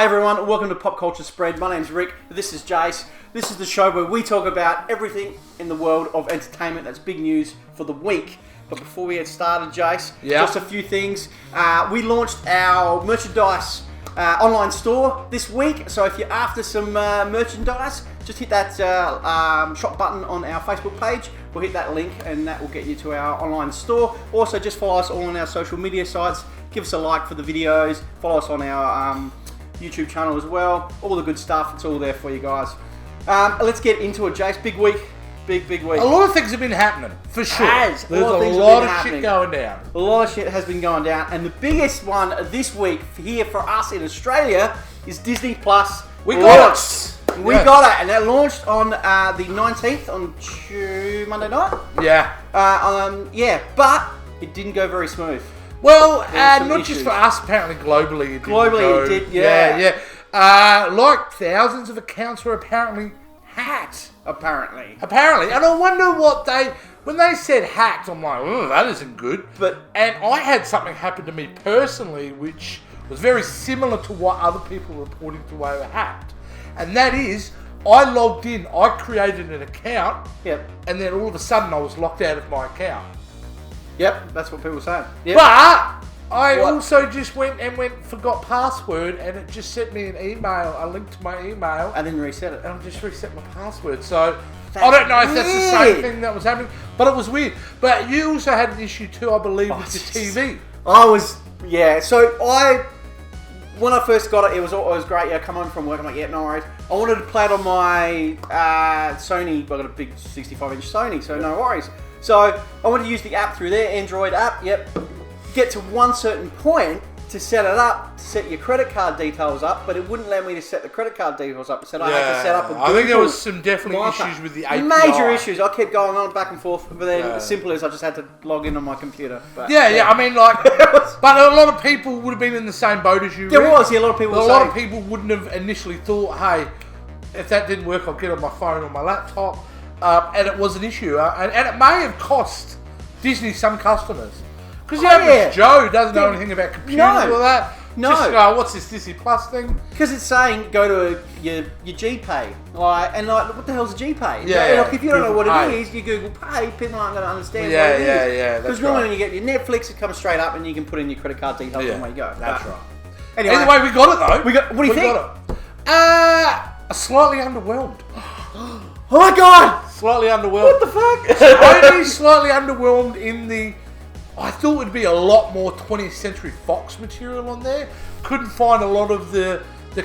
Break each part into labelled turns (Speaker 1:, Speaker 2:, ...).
Speaker 1: Hi everyone, welcome to Pop Culture Spread. My name's Rick, this is Jace. This is the show where we talk about everything in the world of entertainment that's big news for the week. But before we get started, Jace, just a few things. We launched our merchandise online store this week, so if you're after some merchandise, just hit that shop button on our Facebook page. We'll hit that link and that will get you to our online store. Also, just follow us all on our social media sites. Give us a like for the videos. Follow us on our YouTube channel as well. All the good stuff, it's all there for you guys. Let's get into it, Jace. Big week. Big week.
Speaker 2: A lot of things have been happening, for sure.
Speaker 1: There's
Speaker 2: a lot of shit going down.
Speaker 1: A lot of shit has been going down. And the biggest one this week here for us in Australia is Disney Plus.
Speaker 2: We got it.
Speaker 1: We got it. And that launched on the 19th, on Monday night.
Speaker 2: Yeah.
Speaker 1: But it didn't go very smooth.
Speaker 2: Well, not just for us, apparently globally.
Speaker 1: It did, yeah.
Speaker 2: Like thousands of accounts were apparently hacked.
Speaker 1: Apparently.
Speaker 2: And I wonder what when they said hacked, I'm like, oh, that isn't good. And I had something happen to me personally, which was very similar to what other people were reporting to were hacked. And that is, I logged in, I created an account, and then all of a sudden I was locked out of my account.
Speaker 1: Yep, that's what people were saying. Yep.
Speaker 2: But I also just forgot password, and it just sent me an email, a link to my email.
Speaker 1: And then reset it.
Speaker 2: And I just reset my password. So I don't know if that's the same thing that was happening, but it was weird. But you also had an issue too, I believe, with your TV.
Speaker 1: When I first got it, it was great. Yeah, come home from work, I'm like, no worries. I wanted to play it on my Sony. I got a big 65-inch Sony, so no worries. So I wanted to use the app through there, Android app. Get to one certain point to set it up, to set your credit card details up, but it wouldn't allow me to set the credit card details up. It said I had to set up a Google.
Speaker 2: I think there was some definitely issues with the API.
Speaker 1: Major issues. I kept going on back and forth, but then as simple as I just had to log in on my computer. But,
Speaker 2: I mean, like, but a lot of people would have been in the same boat as you.
Speaker 1: There was, a lot of people.
Speaker 2: A lot of people wouldn't have initially thought, hey, if that didn't work, I'll get it on my phone or my laptop. And it was an issue, and it may have cost Disney some customers. Because the average Joe doesn't know anything about computers or that.
Speaker 1: No.
Speaker 2: Just, what's this Disney Plus thing?
Speaker 1: Because it's saying go to your GPay. What the hell's a GPay?
Speaker 2: Yeah.
Speaker 1: If you don't know what it is, you Google Pay, people aren't going to understand what it is.
Speaker 2: Yeah.
Speaker 1: Because normally when you get your Netflix, it comes straight up and you can put in your credit card details and away you go.
Speaker 2: That's right.
Speaker 1: Anyway,
Speaker 2: we got it though.
Speaker 1: What do you think?
Speaker 2: Got it. Slightly underwhelmed.
Speaker 1: Oh my god!
Speaker 2: Slightly underwhelmed.
Speaker 1: What the fuck?
Speaker 2: Only slightly underwhelmed in the... I thought it'd be a lot more 20th Century Fox material on there. Couldn't find a lot of the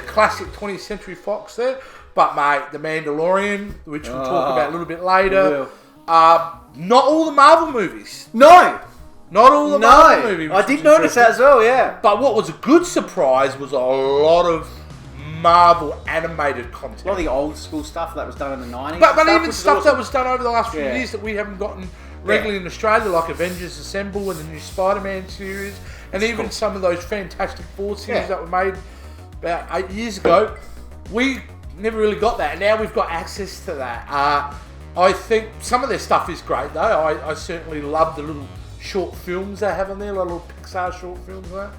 Speaker 2: classic 20th Century Fox there. But mate, The Mandalorian, which we'll talk about a little bit later. Not all the Marvel movies.
Speaker 1: No!
Speaker 2: Not all the Marvel movies.
Speaker 1: I did notice that as well, yeah.
Speaker 2: But what was a good surprise was a lot of Marvel animated content.
Speaker 1: A lot of the old school stuff that was done in the 90s.
Speaker 2: But even stuff that was done over the last few years that we haven't gotten regularly in Australia, like Avengers Assemble and the new Spider-Man series, and even some of those Fantastic Four series that were made about 8 years ago. We never really got that, and now we've got access to that. I think some of their stuff is great, though. I certainly love the little short films they have on there, like little Pixar short films like that.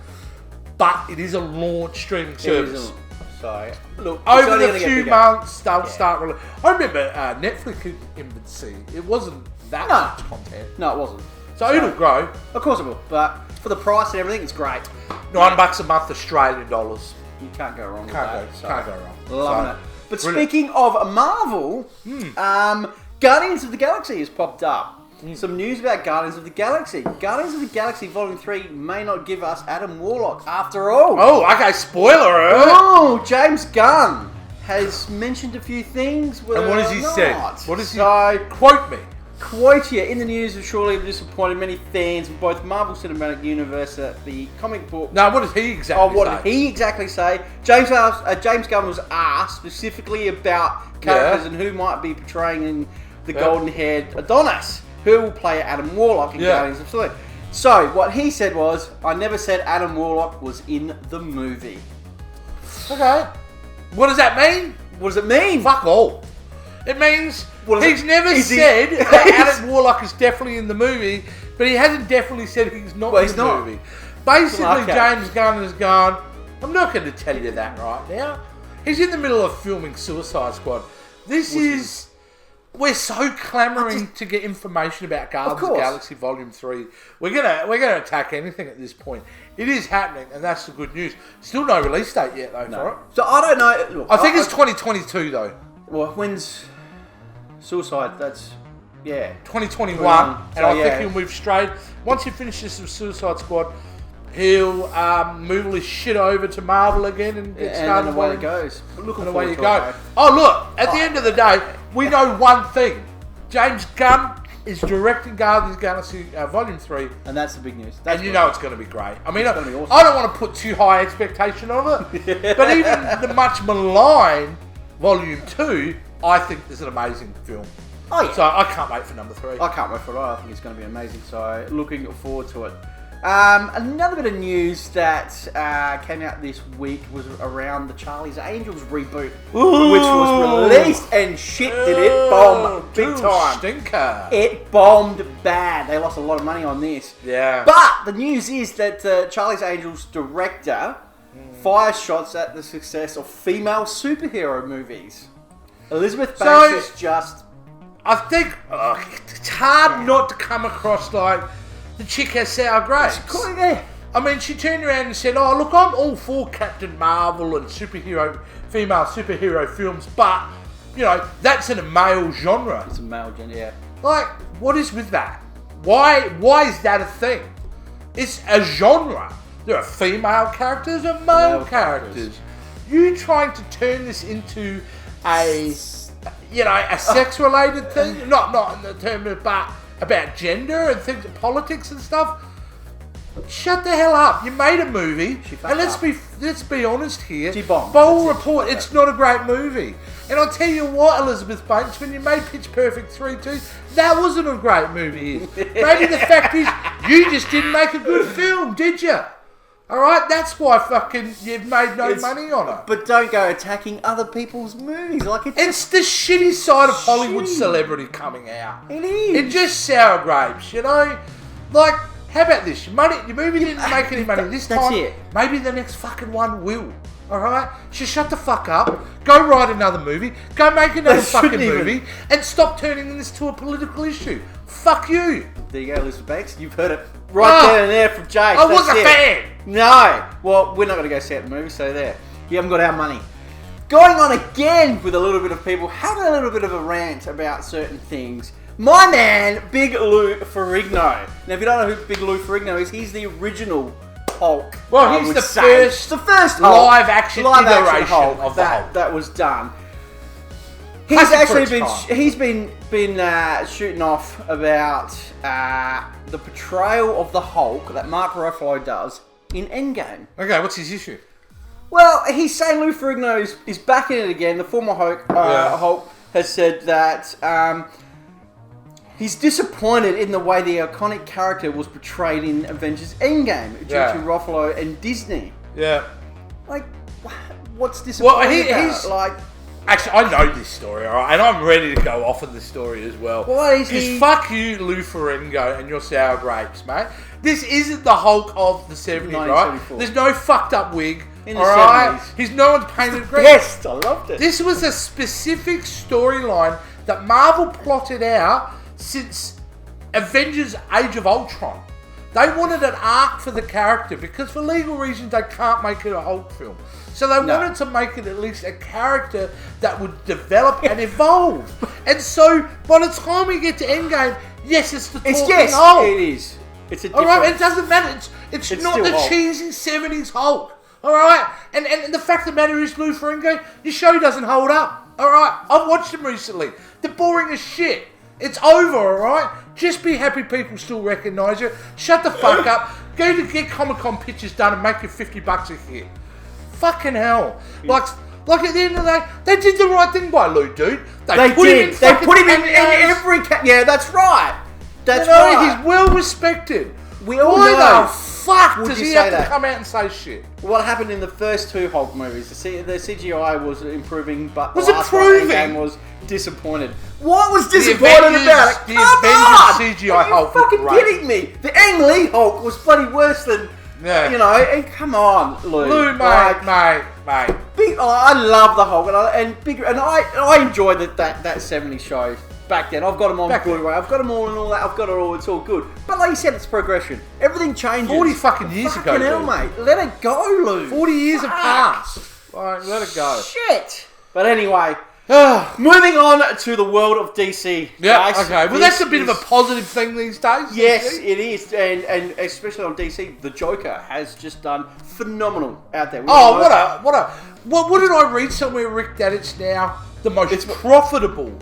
Speaker 2: But it is a launch streaming service. So, look, over the few months, they'll start releasing. I remember Netflix infancy. It wasn't that much content.
Speaker 1: No, it wasn't.
Speaker 2: So it'll grow.
Speaker 1: Of course it will. But for the price and everything, it's great.
Speaker 2: $9 a month, Australian dollars.
Speaker 1: You can't go wrong with
Speaker 2: that. Can't go wrong.
Speaker 1: Loving it. But speaking of Marvel, Guardians of the Galaxy has popped up. Some news about Guardians of the Galaxy. Guardians of the Galaxy Volume 3 may not give us Adam Warlock after all.
Speaker 2: Oh, okay, spoiler alert.
Speaker 1: Oh, James Gunn has mentioned a few things.
Speaker 2: And what has he said? What has he...
Speaker 1: Quote me. Quote you, in the news have surely disappointed many fans of both Marvel Cinematic Universe and the comic book.
Speaker 2: No, what does he exactly say?
Speaker 1: What did he exactly say? James Gunn was asked specifically about characters and who might be portraying the golden-haired Adonis, who will play Adam Warlock in Guardians of the Galaxy. So, what he said was, I never said Adam Warlock was in the movie.
Speaker 2: Okay. What does that mean?
Speaker 1: What does it mean?
Speaker 2: Fuck all. It means he's never said that Adam Warlock is definitely in the movie, but he hasn't definitely said he's not in the movie. Basically, James Gunn has gone, I'm not going to tell you that right now. He's in the middle of filming Suicide Squad. We're so clamouring to get information about Guardians of the Galaxy Volume 3. We're gonna attack anything at this point. It is happening, and that's the good news. Still no release date yet, though, for it.
Speaker 1: So I don't know. Look,
Speaker 2: I think it's 2022, though.
Speaker 1: Well, when's Suicide? That's
Speaker 2: 2021,
Speaker 1: So,
Speaker 2: and I think he'll move straight. Once he finishes the Suicide Squad, he'll move all his shit over to Marvel again and get started.
Speaker 1: And away it goes.
Speaker 2: And away you go. Oh, look, at the end of the day, we know one thing. James Gunn is directing Guardians of the Galaxy Volume 3.
Speaker 1: And that's the big news.
Speaker 2: And you know it's going to be great. I mean,
Speaker 1: it's awesome.
Speaker 2: I don't want to put too high expectation on it, but even the much maligned Volume 2, I think is an amazing film.
Speaker 1: Oh, yeah.
Speaker 2: So I can't wait for number 3.
Speaker 1: I can't wait for it. I think it's going to be amazing. So looking forward to it. Another bit of news that came out this week was around the Charlie's Angels reboot, which was released, and shit did it bomb big time.
Speaker 2: Stinker.
Speaker 1: It bombed bad. They lost a lot of money on this.
Speaker 2: Yeah.
Speaker 1: But the news is that Charlie's Angels director fires shots at the success of female superhero movies. Elizabeth Banks is just...
Speaker 2: I think it's hard not to come across like the chick has sour grapes. I mean, she turned around and said, "Oh, look, I'm all for Captain Marvel and female superhero films, but you know that's in a male genre."
Speaker 1: It's a male genre, yeah.
Speaker 2: Like, what is with that? Why is that a thing? It's a genre. There are female characters and male characters. You trying to turn this into a sex-related thing, not in the term of, but about gender and things, politics and stuff. Shut the hell up! You made a movie, and let's be honest here.
Speaker 1: She bombed.
Speaker 2: Bold report. It's not a great movie. And I'll tell you what, Elizabeth Banks, when you made Pitch Perfect 3-2, that wasn't a great movie. Maybe the fact is you just didn't make a good film, did you? Alright, that's why fucking you've made no money on it.
Speaker 1: But don't go attacking other people's movies.
Speaker 2: It's the shitty side of Hollywood celebrity coming out.
Speaker 1: It is.
Speaker 2: It's just sour grapes, you know? Like, how about this? Your movie didn't make any money this time.
Speaker 1: That's it.
Speaker 2: Maybe the next fucking one will. Alright? Just shut the fuck up. Go write another movie. Go make another fucking movie. And stop turning this to a political issue. Fuck you.
Speaker 1: There you go, Elizabeth Banks. You've heard it there and there from Jace.
Speaker 2: I was a fan.
Speaker 1: No. Well, we're not going to go see the movie, so there. You haven't got our money. Going on again with a little bit of people having a little bit of a rant about certain things. My man, Big Lou Ferrigno. Now, if you don't know who Big Lou Ferrigno is, he's the original Hulk.
Speaker 2: Well, he's the first
Speaker 1: Hulk,
Speaker 2: live action iteration
Speaker 1: Hulk
Speaker 2: of the Hulk
Speaker 1: that was done. He's actually been shooting off about the portrayal of the Hulk that Mark Ruffalo does in Endgame.
Speaker 2: Okay, what's his issue?
Speaker 1: Well, he's saying Lou Ferrigno is back in it again. The former Hulk has said that he's disappointed in the way the iconic character was portrayed in Avengers Endgame due to Ruffalo and Disney.
Speaker 2: Yeah.
Speaker 1: Like, what's disappointing about?
Speaker 2: Actually, I know this story, alright? And I'm ready to go off of the story as well.
Speaker 1: Why is he...
Speaker 2: Fuck you, Lou Ferrigno, and your sour grapes, mate. This isn't the Hulk of the 70s, right? There's no fucked up wig, alright? No one's painted green.
Speaker 1: Yes, I loved it.
Speaker 2: This was a specific storyline that Marvel plotted out since Avengers Age of Ultron. They wanted an arc for the character because for legal reasons they can't make it a Hulk film. So they wanted to make it at least a character that would develop and evolve. And so by the time we get to Endgame, yes, it's the talking Hulk.
Speaker 1: It is. It's a different...
Speaker 2: Alright, it doesn't matter. It's not the Hulk. Cheesy 70s Hulk. Alright? And the fact of the matter is, Lou Ferrigno, your show doesn't hold up. Alright? I've watched them recently. They're boring as shit. It's over, alright? Just be happy people still recognise you. Shut the fuck up. Go to get Comic-Con pictures done and make you $50 a hit. Fucking hell. Like at the end of the day, they did the right thing by Lou, dude. They put him in
Speaker 1: every... Yeah, that's right. That's right.
Speaker 2: He's well respected.
Speaker 1: We all
Speaker 2: Why
Speaker 1: know.
Speaker 2: the fuck does he have to come out and say shit?
Speaker 1: What happened in the first two Hulk movies? The CGI was improving, but
Speaker 2: the last one
Speaker 1: was disappointed. What was disappointed about it?
Speaker 2: The Avengers CGI Hulk was great.
Speaker 1: Are you fucking kidding me? The Ang Lee Hulk was bloody worse than
Speaker 2: Yeah.
Speaker 1: You know, and come on, Lou.
Speaker 2: Lou, mate.
Speaker 1: I love the Hulk, and I enjoyed that 70s show back then. I've got them on Blu-ray. I've got them all and all that. I've got it all. It's all good. But like you said, it's progression. Everything changes.
Speaker 2: 40 fucking years ago,
Speaker 1: hell, mate. Let it go, Lou.
Speaker 2: 40 years have passed. Like, let it go.
Speaker 1: Shit. But anyway, moving on to the world of DC.
Speaker 2: Yeah,
Speaker 1: guys,
Speaker 2: okay. Well, that's a bit of a positive thing these days.
Speaker 1: Yes, it is. And especially on DC, the Joker has just done phenomenal out there.
Speaker 2: What did I read somewhere, Rick, that it's now the most profitable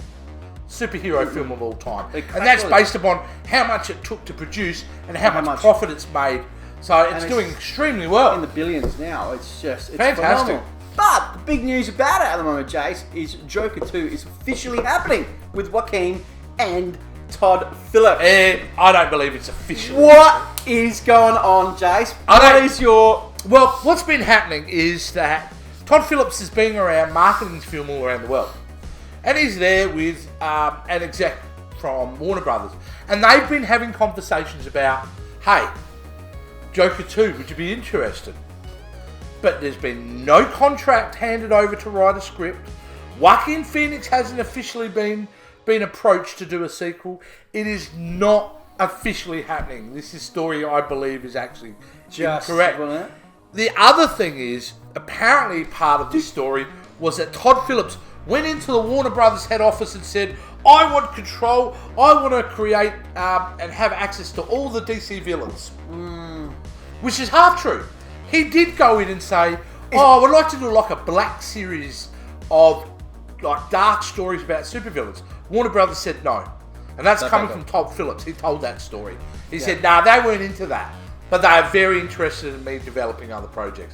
Speaker 2: superhero film of all time. And that's based upon how much it took to produce and how much profit it's made. So it's doing extremely well.
Speaker 1: In the billions now. It's
Speaker 2: fantastic.
Speaker 1: Phenomenal. But the big news about it at the moment, Jace, is Joker 2 is officially happening with Joaquin and Todd Phillips.
Speaker 2: I don't believe it's official.
Speaker 1: What is going on, Jace?
Speaker 2: Well, what's been happening is that Todd Phillips has been around marketing this film all around the world. And he's there with an exec from Warner Brothers. And they've been having conversations about, hey, Joker 2, would you be interested? But there's been no contract handed over to write a script. Joaquin Phoenix hasn't officially been approached to do a sequel. It is not officially happening. This story, I believe, is actually incorrect. The other thing is, apparently part of this story was that Todd Phillips went into the Warner Brothers head office and said, I want control, I want to create and have access to all the DC villains. Which is half true. He did go in and say, I would like to do like a black series of like dark stories about supervillains. Warner Brothers said no. And that's coming from Todd Phillips. He told that story. He said, nah, they weren't into that. But they are very interested in me developing other projects.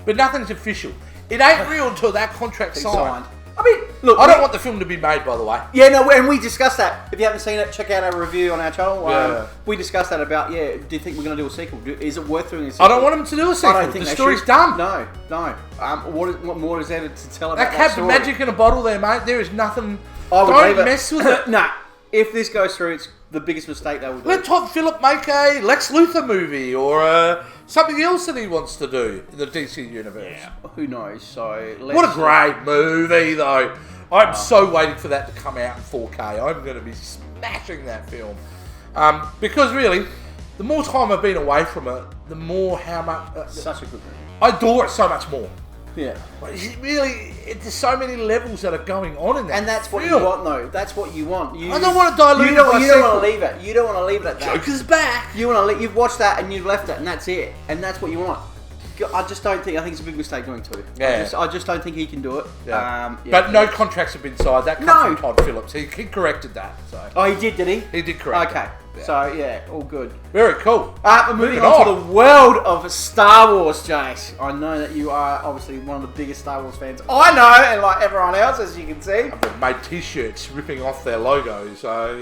Speaker 2: But nothing's official. It ain't real until that contract's signed. I mean, look, I don't want the film to be made, by the way.
Speaker 1: Yeah, no, and we discussed that. If you haven't seen it, check out our review on our channel. We discussed that about, do you think we're going to do a sequel? Is it worth doing a sequel?
Speaker 2: I don't want them to do a sequel. I don't think the story's done.
Speaker 1: No. What more is there to tell about that
Speaker 2: Captain
Speaker 1: story?
Speaker 2: Magic in a bottle there, mate. There is nothing.
Speaker 1: Don't
Speaker 2: mess with it.
Speaker 1: Nah. If this goes through, it's the biggest mistake they will do.
Speaker 2: Let Todd Phillips make a Lex Luthor movie or something else that he wants to do in the DC universe.
Speaker 1: Yeah, who knows? So
Speaker 2: what a great movie, though. I'm so waiting for that to come out in 4K. I'm going to be smashing that film. Because really, the more time I've been away from it, the more how much...
Speaker 1: such a good movie.
Speaker 2: I adore it so much more.
Speaker 1: Yeah.
Speaker 2: There's so many levels that are going on in that.
Speaker 1: And that's what you want, though. That's what you want.
Speaker 2: I don't want to dilute it.
Speaker 1: You don't want to leave it. You don't want to leave it at that.
Speaker 2: Joker's back.
Speaker 1: You've watched that and you've left it, and that's it. And that's what you want. I just don't think. I think it's a big mistake going to.
Speaker 2: Yeah.
Speaker 1: I just don't think he can do it.
Speaker 2: Yeah. But no contracts have been signed. That comes from Todd Phillips. He corrected that. So.
Speaker 1: Oh, he did he?
Speaker 2: He did correct.
Speaker 1: Okay. Yeah. So all good.
Speaker 2: Very cool.
Speaker 1: Moving on to the world of Star Wars, Jace. I know that you are obviously one of the biggest Star Wars fans. I know, and like everyone else, as you can see.
Speaker 2: I've made T-shirts ripping off their logos. So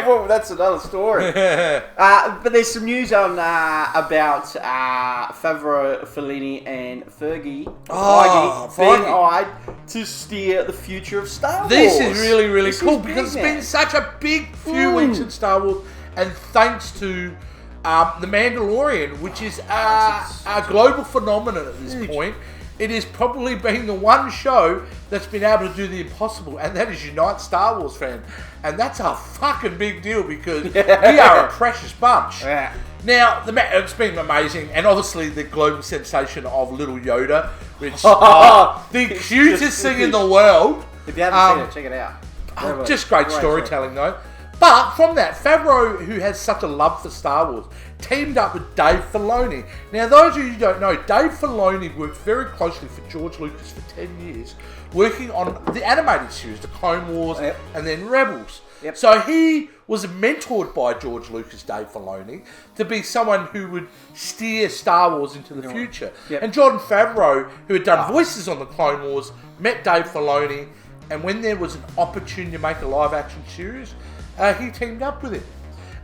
Speaker 1: well, that's another story. But there's some news on about Favreau, Fellini, and Feige being eyed to steer the future of Star Wars.
Speaker 2: This is really, really cool because it's been such a big few weeks in Star Wars, and thanks to The Mandalorian, which is a global phenomenon at this point. It has probably been the one show that's been able to do the impossible, and that is unite Star Wars fans. And that's a fucking big deal because we are a precious bunch.
Speaker 1: Yeah.
Speaker 2: Now, it's been amazing, and obviously the global sensation of Little Yoda, which the cutest thing in the world.
Speaker 1: If you haven't seen it, check it out.
Speaker 2: Just great storytelling, though. But from that, Favreau, who has such a love for Star Wars, teamed up with Dave Filoni. Now, those of you who don't know, Dave Filoni worked very closely for George Lucas for 10 years, working on the animated series, The Clone Wars, and then Rebels. Yep. So he was mentored by George Lucas, Dave Filoni, to be someone who would steer Star Wars into the future. Yep. And Jon Favreau, who had done voices on The Clone Wars, met Dave Filoni, and when there was an opportunity to make a live-action series, he teamed up with him.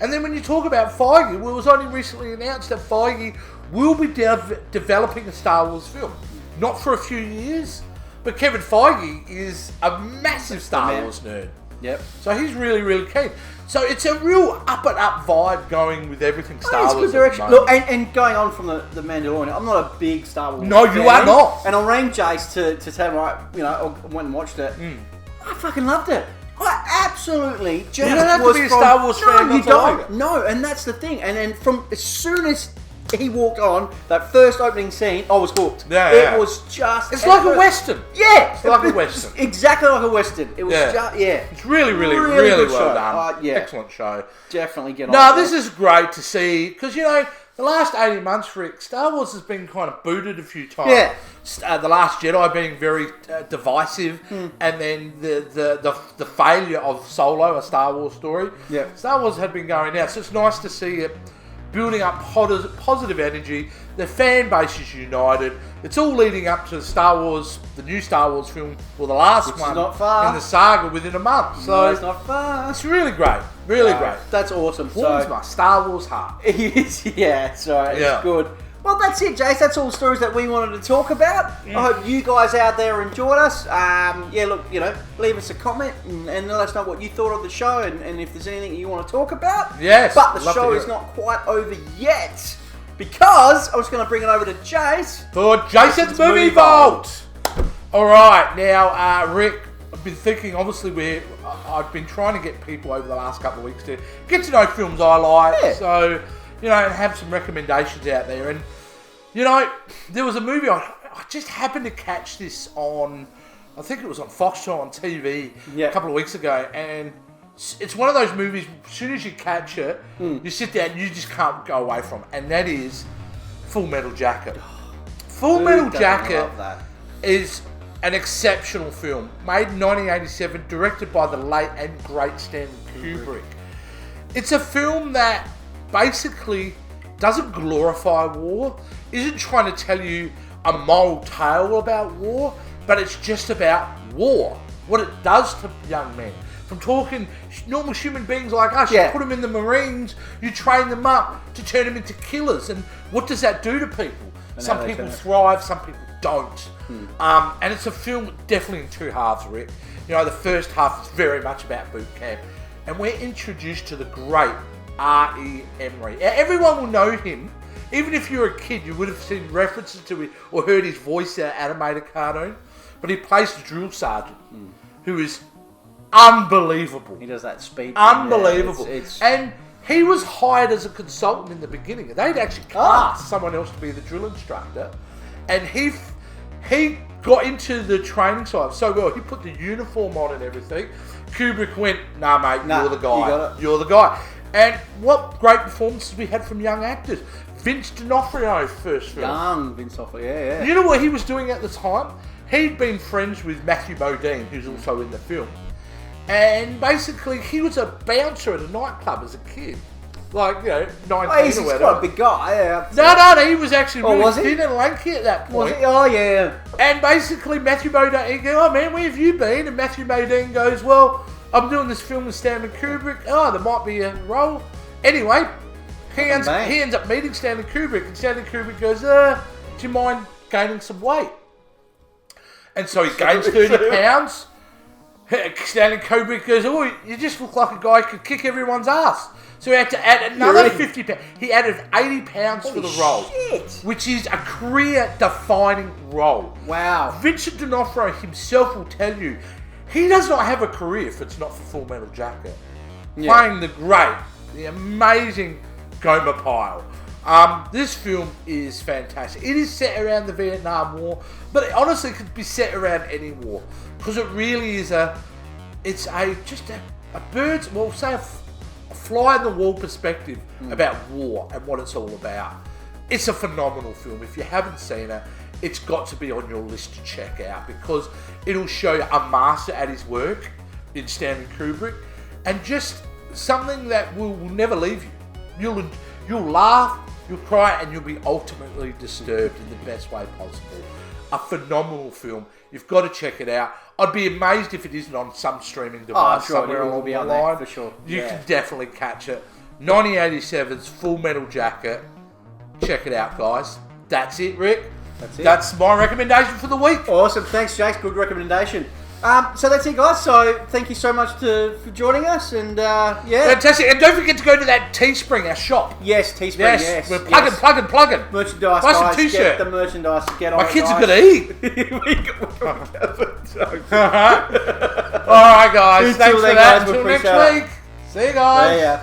Speaker 2: And then when you talk about Feige, well, it was only recently announced that Feige will be developing a Star Wars film. Not for a few years, but Kevin Feige is a massive Star Wars nerd.
Speaker 1: Yep.
Speaker 2: So he's really, really keen. So it's a real up and up vibe going with everything Star Wars.
Speaker 1: Good direction. Look, and going on from the Mandalorian, I'm not a big Star Wars
Speaker 2: No,
Speaker 1: fan.
Speaker 2: you are not.
Speaker 1: And I rang Jace to tell him, right, I went and watched it. I fucking loved it. I absolutely just
Speaker 2: you don't have to be a Star Wars fan.
Speaker 1: No, you don't. No, and that's the thing. And then from as soon as he walked on, that first opening scene, I was hooked.
Speaker 2: Yeah,
Speaker 1: it was just...
Speaker 2: It's like a Western.
Speaker 1: Yeah.
Speaker 2: It's like a Western.
Speaker 1: Exactly like a Western. It was
Speaker 2: It's really, really,
Speaker 1: really
Speaker 2: really
Speaker 1: good
Speaker 2: well
Speaker 1: show.
Speaker 2: done. Excellent show.
Speaker 1: Definitely get on.
Speaker 2: No, this is great to see, because, the last 18 months, Rick, Star Wars has been kind of booted a few times.
Speaker 1: Yeah.
Speaker 2: The Last Jedi being very divisive, and then the failure of Solo, a Star Wars story.
Speaker 1: Yeah.
Speaker 2: Star Wars had been going out, so it's nice to see it building up positive energy. The fan base is united. It's all leading up to the new Star Wars film, or the last one
Speaker 1: not far
Speaker 2: in the saga within a month. So
Speaker 1: no, it's not far.
Speaker 2: It's really great. Really great.
Speaker 1: That's awesome.
Speaker 2: Warms my Star Wars heart.
Speaker 1: It's good. Well, that's it, Jace. That's all the stories that we wanted to talk about. I hope you guys out there enjoyed us. Leave us a comment and let us know what you thought of the show and if there's anything you want to talk about.
Speaker 2: Yes.
Speaker 1: But the show is not quite over yet because I was going to bring it over to Jace
Speaker 2: for Jason's Movie Vault. All right, now, Rick, I've been thinking. Obviously, I've been trying to get people over the last couple of weeks to get to know films I like.
Speaker 1: Yeah.
Speaker 2: So, and have some recommendations out there. And, there was a movie, I just happened to catch this on, I think it was on Foxtel on TV a couple of weeks ago. And it's one of those movies, as soon as you catch it, you sit there and you just can't go away from it. And that is Full Metal Jacket. Full Metal Jacket is an exceptional film, made in 1987, directed by the late and great Stanley Kubrick. It's a film that basically doesn't glorify war, isn't trying to tell you a moral tale about war, but it's just about war, what it does to young men. From talking normal human beings like us, you put them in the Marines, you train them up to turn them into killers, and what does that do to people? Some people thrive, some people don't. And it's a film definitely in two halves, Rick. The first half is very much about boot camp, and we're introduced to the great R.E. Emery. Everyone will know him. Even if you're a kid, you would have seen references to it or heard his voice in an animated cartoon. But he plays the drill sergeant, who is unbelievable.
Speaker 1: He does that speech.
Speaker 2: Unbelievable. And he was hired as a consultant in the beginning. They'd actually cast someone else to be the drill instructor. And he got into the training side so well. He put the uniform on and everything. Kubrick went, nah, mate, you're the guy. You're the guy. And what great performances we had from young actors. Vince D'Onofrio's first film.
Speaker 1: Young Vince D'Onofrio, yeah.
Speaker 2: You know what he was doing at the time? He'd been friends with Matthew Modine, who's also in the film. And basically, he was a bouncer at a nightclub as a kid. 19 or whatever.
Speaker 1: He's quite a big guy.
Speaker 2: No, he was actually really
Speaker 1: thin
Speaker 2: and lanky at that point.
Speaker 1: Was he? Oh, yeah.
Speaker 2: And basically, Matthew Modine, he goes, oh man, where have you been? And Matthew Modine goes, well, I'm doing this film with Stanley Kubrick. Oh, there might be a role. Anyway, he ends up meeting Stanley Kubrick, and Stanley Kubrick goes, do you mind gaining some weight? And so he gains 30 pounds. Stanley Kubrick goes, oh, you just look like a guy who could kick everyone's ass. So he had to add another 50 pounds. He added 80 pounds for the role.
Speaker 1: Shit.
Speaker 2: Which is a career-defining role.
Speaker 1: Wow.
Speaker 2: Vincent D'Onofrio himself will tell you, he does not have a career if it's not for Full Metal Jacket. Yeah. Playing the amazing Gomer Pyle. This film is fantastic. It is set around the Vietnam War, but it honestly could be set around any war. Because it really is a fly in the wall perspective about war and what it's all about. It's a phenomenal film. If you haven't seen it, it's got to be on your list to check out because it'll show you a master at his work in Stanley Kubrick and just something that will never leave you. You'll laugh, you'll cry, and you'll be ultimately disturbed in the best way possible. A phenomenal film. You've got to check it out. I'd be amazed if it isn't on some streaming device.
Speaker 1: Sure, it will be on there for sure.
Speaker 2: You can definitely catch it. 1987's Full Metal Jacket. Check it out, guys. That's it, Rick.
Speaker 1: That's it.
Speaker 2: That's my recommendation for the week.
Speaker 1: Awesome. Thanks, Jace. Good recommendation. So that's it, guys. So thank you so much for joining us, and yeah,
Speaker 2: fantastic. And don't forget to go to that Teespring, our shop.
Speaker 1: Yes, Teespring. Yes,
Speaker 2: we're plugging.
Speaker 1: Merchandise,
Speaker 2: buy some
Speaker 1: guys.
Speaker 2: T-shirt.
Speaker 1: Get the merchandise. Get on.
Speaker 2: My kids
Speaker 1: guys.
Speaker 2: are gonna eat. All right, guys. Thanks for that. Until next week. See you guys.
Speaker 1: See ya.